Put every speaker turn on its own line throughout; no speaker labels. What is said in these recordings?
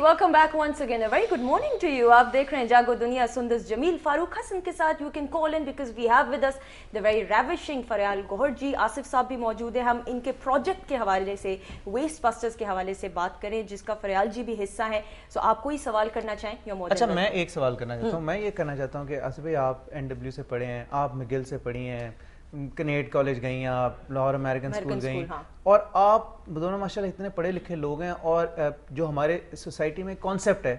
welcome back once again. A very good morning to you. आप देख रहे हैं जागो दुनिया सुंदस जमील फारूक हसन के साथ. You can call in because we have with us the very ravishing फरियाल गौहर जी. आसिफ साहब भी मौजूद है. हम इनके प्रोजेक्ट के हवाले से, वेस्ट बस्टर्स के हवाले से बात करें जिसका फरियाल जी भी हिस्सा है. सो आप कोई सवाल करना चाहें?
अच्छा, मैं एक सवाल करना चाहता हूँ. मैं ये करना चाहता हूँ कि आसिफ भाई, आप NW से पढ़े हैं, आप मिगिल से पढ़ी हैं, कनेट कॉलेज गई हैं, आप लाहौर अमेरिकन स्कूल गई, और आप दोनों माशाल्लाह इतने पढ़े लिखे लोग हैं. और जो हमारे सोसाइटी में कॉन्सेप्ट है,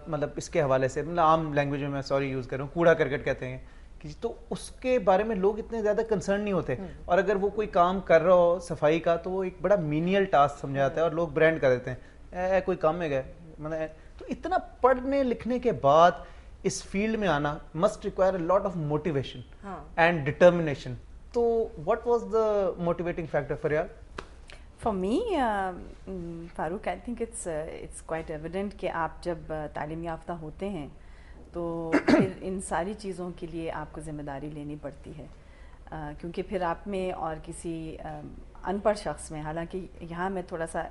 मतलब इसके हवाले से, मतलब आम लैंग्वेज में मैं सॉरी यूज़ कर रहा हूँ, कूड़ा करकट कहते हैं कि, तो उसके बारे में लोग इतने ज़्यादा कंसर्न नहीं होते. और अगर वो कोई काम कर रहा हो सफाई का तो वो एक बड़ा मीनियल टास्क समझा जाता है और लोग ब्रांड कर देते हैं, कोई काम में गए. मतलब तो इतना पढ़ने लिखने के बाद इस फील्ड में आना must require a lot of motivation and determination. तो what was the motivating factor for यार?
For me Farooq, I think it's quite evident कि आप जब तालीम याफ्ता होते हैं तो फिर इन सारी चीज़ों के लिए आपको ज़िम्मेदारी लेनी पड़ती है, क्योंकि फिर आप में और किसी अनपढ़ शख्स में, हालांकि यहाँ मैं थोड़ा सा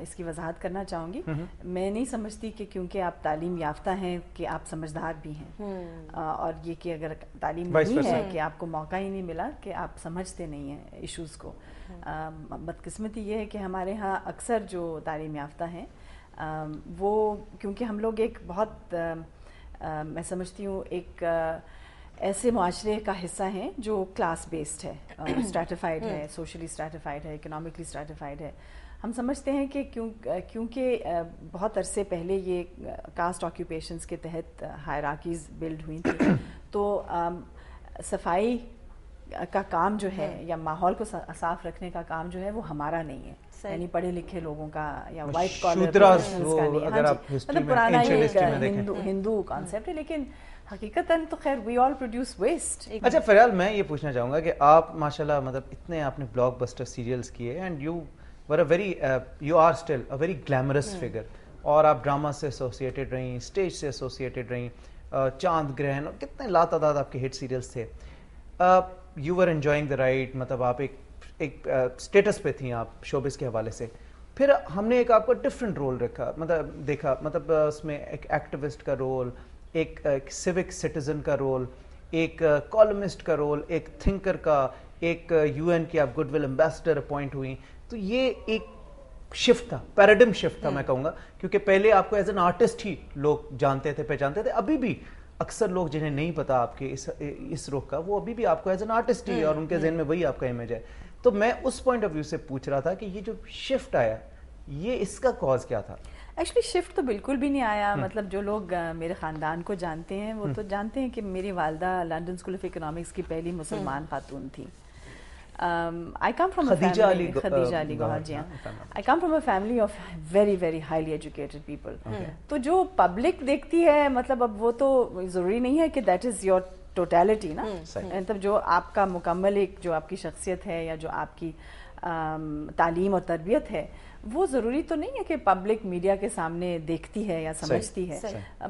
इसकी वजाहत करना चाहूँगी. मैं नहीं समझती कि क्योंकि आप तालीम याफ्ता हैं कि आप समझदार भी हैं, और ये कि अगर तालीम नहीं है कि आपको मौका ही नहीं मिला कि आप समझते नहीं हैं इश्यूज़ को. बदकिस्मती ये है कि हमारे यहाँ अक्सर जो तालीम याफ्ता हैं वो, क्योंकि हम लोग एक बहुत मैं समझती हूँ एक ऐसे मुआशरे का हिस्सा हैं जो क्लास बेस्ड है, स्ट्रैटिफाइड है, सोशली स्ट्रैटिफाइड है, इकोनॉमिकली स्ट्रैटिफाइड है. हम समझते हैं कि क्योंकि बहुत अरसे पहले ये कास्ट ऑक्यूपेशंस के तहत हायरार्कीज बिल्ड हुई थी, तो सफाई का काम जो है या माहौल को साफ रखने का काम जो है वो हमारा नहीं है, यानी पढ़े लिखे लोगों का या वाइट कॉलर प्रोफेशनल्स का नहीं है. मतलब पुराना ये हिंदू कॉन्सेप्ट है, लेकिन हकीकतन तो खैर वी ऑल प्रोड्यूस वेस्ट.
अच्छा फरियाल, मैं ये पूछना चाहूँगा कि आप माशाल्लाह मतलब इतने आपने ब्लॉकबस्टर सीरियल्स किए and you were a very, you are still a very glamorous figure, और आप ड्रामा से एसोसिएटेड रहीं, स्टेज से एसोसिएटेड रहीं, चांद ग्रहण और कितने लातादाद आपके हिट सीरियल्स थे. You were enjoying the ride, मतलब आप एक स्टेटस पे थी आप शोबिस के हवाले से. फिर हमने एक आपका डिफरेंट रोल रखा, मतलब देखा, मतलब उसमें एक एक्टिविस्ट का रोल, एक सिविक सिटीजन का रोल, एक कॉलमिस्ट का रोल, एक थिंकर का, एक UN की आप गुडविल एम्बेसडर अपॉइंट हुई. तो ये एक शिफ्ट था, पैराडिम शिफ्ट था मैं कहूँगा, क्योंकि पहले आपको एज एन आर्टिस्ट ही लोग जानते थे, पहचानते थे. अभी भी अक्सर लोग जिन्हें नहीं पता आपके इस रुख का, वो अभी भी आपको एज एन आर्टिस्ट ही, और उनके जहन में वही आपका इमेज है. तो मैं उस पॉइंट ऑफ व्यू से पूछ रहा था कि ये जो शिफ्ट आया, ये इसका कॉज क्या था?
एक्चुअली शिफ्ट तो बिल्कुल भी नहीं आया. मतलब जो लोग मेरे ख़ानदान को जानते हैं वो तो जानते हैं कि मेरी वालदा लंदन स्कूल ऑफ इकोनॉमिक्स की पहली मुसलमान खातून थी. I come from Khadija Ali Gauhar ji. I come from a family of very very highly educated people. तो जो पब्लिक देखती है, मतलब अब वो तो ज़रूरी नहीं है कि that is your totality ना. मतलब जो आपका मुकम्मल एक जो आपकी शख्सियत है या जो आपकी तालीम और तरबियत है, वो ज़रूरी तो नहीं है कि पब्लिक मीडिया के सामने देखती है या समझती है.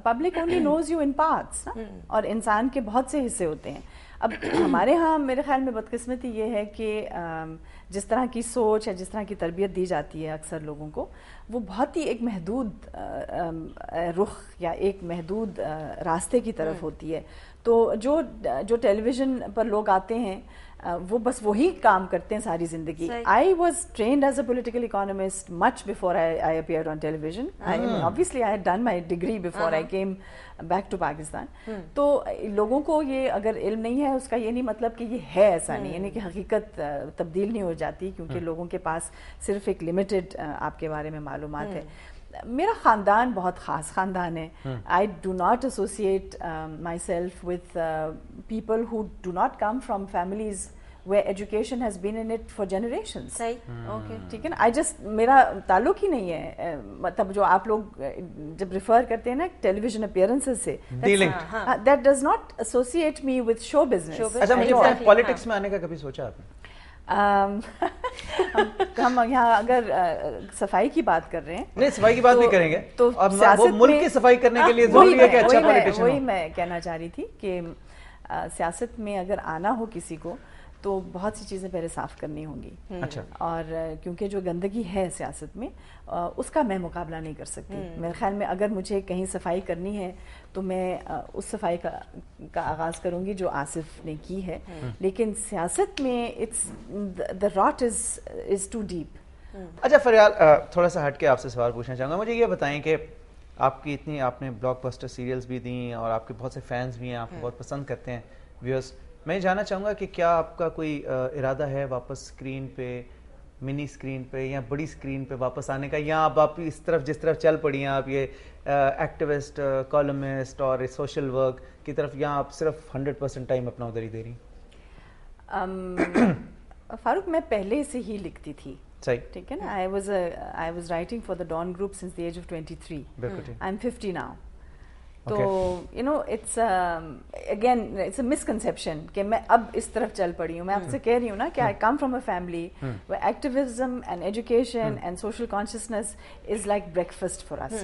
Public only knows you in parts, और इंसान के बहुत से हिस्से होते हैं. अब हमारे यहाँ मेरे ख्याल में बदकिस्मती ये है कि जिस तरह की सोच या जिस तरह की तरबियत दी जाती है अक्सर लोगों को, वो बहुत ही एक महदूद रुख या एक महदूद रास्ते की तरफ होती है. तो जो टेलीविज़न पर लोग आते हैं वो बस वही काम करते हैं सारी जिंदगी. I was trained as a political economist much before I appeared on television. Obviously I had done my degree before I came back to Pakistan. तो लोगों को ये अगर इल्म नहीं है उसका ये नहीं मतलब कि ये है ऐसा नहीं, यानी कि हकीकत तब्दील नहीं हो जाती, क्योंकि लोगों के पास सिर्फ एक लिमिटेड आपके बारे में मालूमात है. मेरा ख़ानदान बहुत ख़ास ख़ानदान है. I do not associate my self with people who do not come from families where education has been in it for generations. सही, ओके, ठीक है ना. I just, मेरा ताल्लुक ही नहीं है, मतलब जो आप लोग जब रिफर करते हैं ना टेलीविजन अपीयरेंसेस से, that does not associate me with show business.
अच्छा, मुझे पॉलिटिक्स में आने का कभी सोचा आपने?
हम यहाँ अगर सफाई की बात कर रहे हैं,
नहीं सफाई की बात नहीं करेंगे, तो वो मुल्क की सफाई करने के लिए जरूरी है कि अच्छा पॉलिटिशियन हो.
वही मैं कहना चाह रही थी कि सियासत में अगर आना हो किसी को تو بہت سی چیزیں پہلے صاف کرنی ہوں گی.
اچھا.
اور کیونکہ جو گندگی ہے سیاست میں اس کا میں مقابلہ نہیں کر سکتی. میرے خیال میں اگر مجھے کہیں صفائی کرنی ہے تو میں اس صفائی کا آغاز کروں گی جو آصف نے کی ہے. لیکن سیاست میں the rot is too deep.
اچھا فریال, تھوڑا سا ہٹ کے آپ سے سوال پوچھنا چاہوں گا. مجھے یہ بتائیں کہ آپ کی اتنی, آپ نے بلاک بسٹر سیریلز بھی دیں اور آپ کے بہت سے فینس بھی ہیں, آپ کو بہت پسند کرتے ہیں ویورز. میں جاننا چاہوں گا کہ کیا آپ کا کوئی ارادہ ہے واپس اسکرین پہ, منی اسکرین پہ یا بڑی اسکرین پہ واپس آنے کا, یا اب آپ اس طرف جس طرف چل پڑی ہیں, آپ یہ ایکٹیوسٹ, کالمسٹ اور سوشل ورک کی طرف, یا آپ صرف 100% ٹائم اپنا ادھر ہی دے رہی ہیں؟
فاروق, میں پہلے سے ہی لکھتی تھی.
صحیح,
ٹھیک ہے نا. I was writing for the Dawn Group since the age of 23.
بالکل.
I'm 50 now. تو you know it's again it's a misconception کہ میں اب اس طرف چل پڑی ہوں. میں آپ سے کہہ رہی ہوں نا کہ I come from a family where activism and education and social consciousness is like breakfast for us.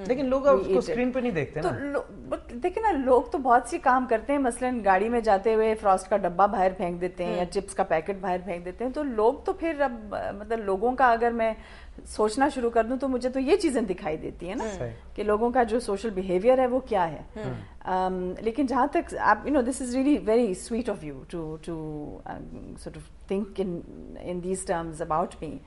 لیکن لوگ آپ کو اسکرین پہ نہیں دیکھتے نا.
دیکھیں نا, لوگ تو بہت سی کام کرتے ہیں. مثلاً گاڑی میں جاتے ہوئے فراسٹ کا ڈبہ باہر پھینک دیتے ہیں یا چپس کا پیکٹ باہر پھینک دیتے ہیں. تو لوگ تو پھر اب مطلب لوگوں کا اگر میں سوچنا شروع کر دوں تو مجھے تو یہ چیزیں دکھائی دیتی ہیں نا کہ لوگوں کا جو سوشل بیہیویئر ہے وہ کیا ہے. لیکن جہاں تک آپ you know this is really very sweet of you to sort of think in these terms about me.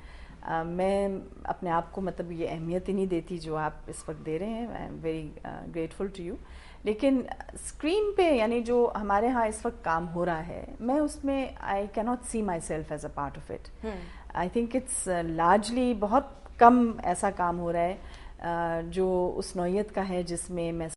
میں اپنے آپ کو مطلب یہ اہمیت ہی نہیں دیتی جو آپ اس وقت دے رہے ہیں. I am very grateful to you. لیکن اسکرین پہ یعنی جو ہمارے ہاں اس وقت کام ہو رہا ہے, میں اس میں آئی کی not see myself as a part of it. I think it's largely بہت کم ایسا کام ہو رہا ہے جو اس نوعیت کا ہے جس میں میں